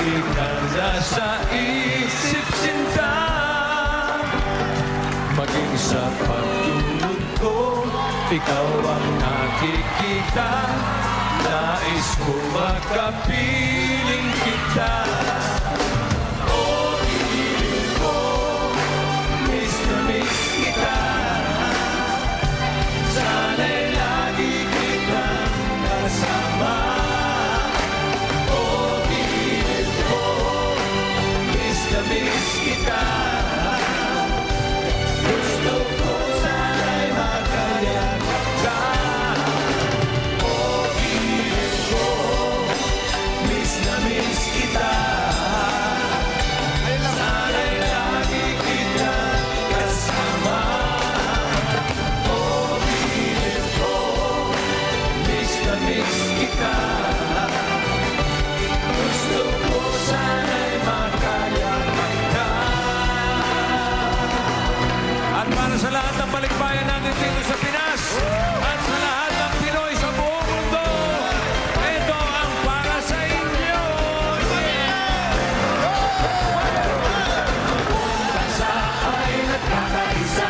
Lagi ka nasa isip sinta, maging sa pagtulog ko, ikaw ang nakikita. Nais ko makapiling kita. Oh, piling ko, miss na miss kita. Sana'y lagi kitang kasama. Oh, piling ko, miss na miss kita. Gusto ko sana'y makayanan ka. Oh, piling ko, miss na miss kita. Sana'y lagi kitang kasama. Oh, piling ko, miss na miss kita. Gusto ko sana'y makayanan ka. At para sa lahat ng balikbayan natin dito sa Pinas at sa lahat ng Pinoy sa buong mundo, ito ang para sa inyo. Buong bansa ay nagkakaisa,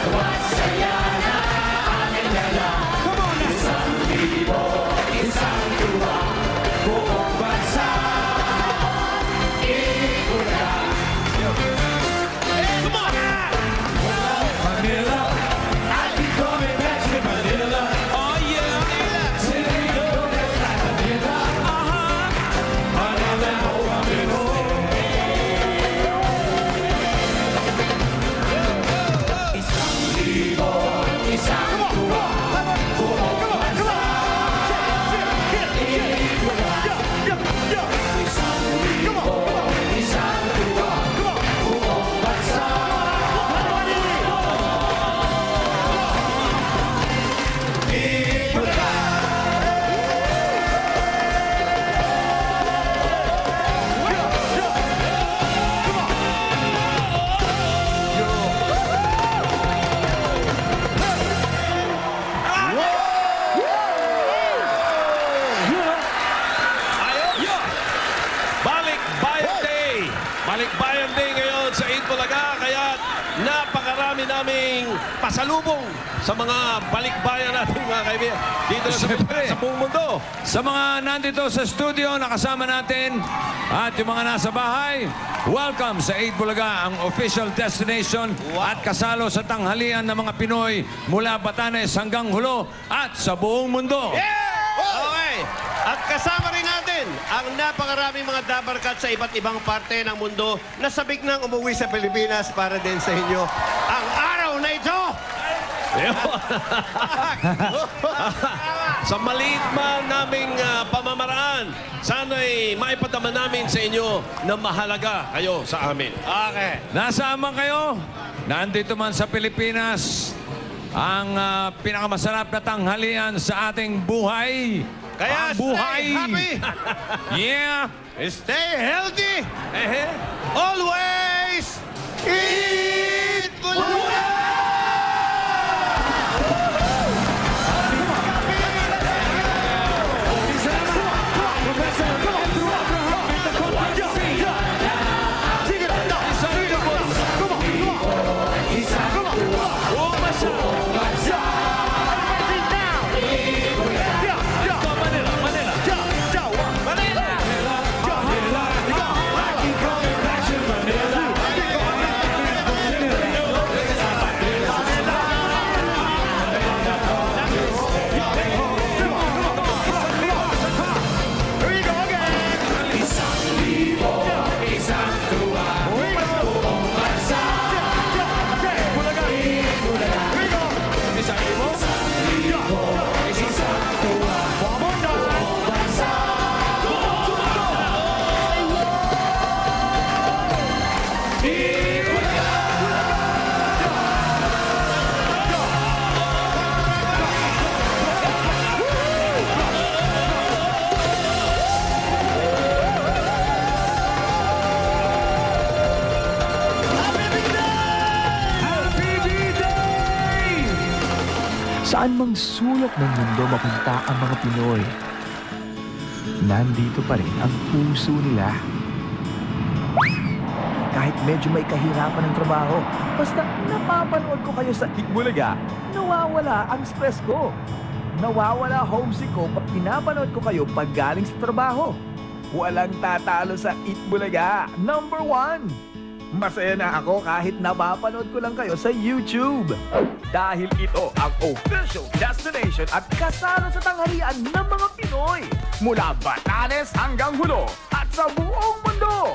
tuwa't saya na aming dala. Isang libo, isang tuwa, buong bansa, ikula. Manila, I'll be coming back to Manila. Oh yeah, Manila, Manila, Manila, Manila. Isang libo, isang tuwa, buong bansa, ikula. Isang libo, isang tuwa, buong bansa. Balikbayan Day! Balikbayan Day ngayon sa Itbulaga, kaya napakarami naming pasalubong sa mga balikbayan natin, mga kaibigan. Dito na sa buong mundo. Sa mga nandito sa studio, nakasama natin, at yung mga nasa bahay, welcome sa Itbulaga, ang official destination at kasalo sa tanghalian ng mga Pinoy mula Batanes hanggang Hulo at sa buong mundo. Okay. At kasama rin natin ang napakaraming mga dabarkat sa iba't ibang parte ng mundo na sabik nang umuwi sa Pilipinas para din sa inyo ang araw na ito. Sa maliit man naming pamamaraan, sana'y maipadama namin sa inyo na mahalaga kayo sa amin. Okay. Nasaan man kayo? Nandito man sa Pilipinas, ang pinakamasarap na tanghalian sa ating buhay. Kaya ang buhay. Stay happy. Yeah. Stay healthy. Always eat Bulaga! Saan mang sulok ng mundo mapunta ang mga Pinoy. nandito pa rin ang puso nila. Kahit medyo may kahirapan ng trabaho, basta napapanood ko kayo sa Itbulaga, nawawala ang stress ko. Nawawala homesick ko pag pinapanood ko kayo pag galing sa trabaho. Walang tatalo sa Itbulaga, number 1! Masaya na ako kahit napapanood ko lang kayo sa YouTube. Dahil ito ang official destination at kasama sa tanghalian ng mga Pinoy. Mula Batanes hanggang Hulo at sa buong mundo.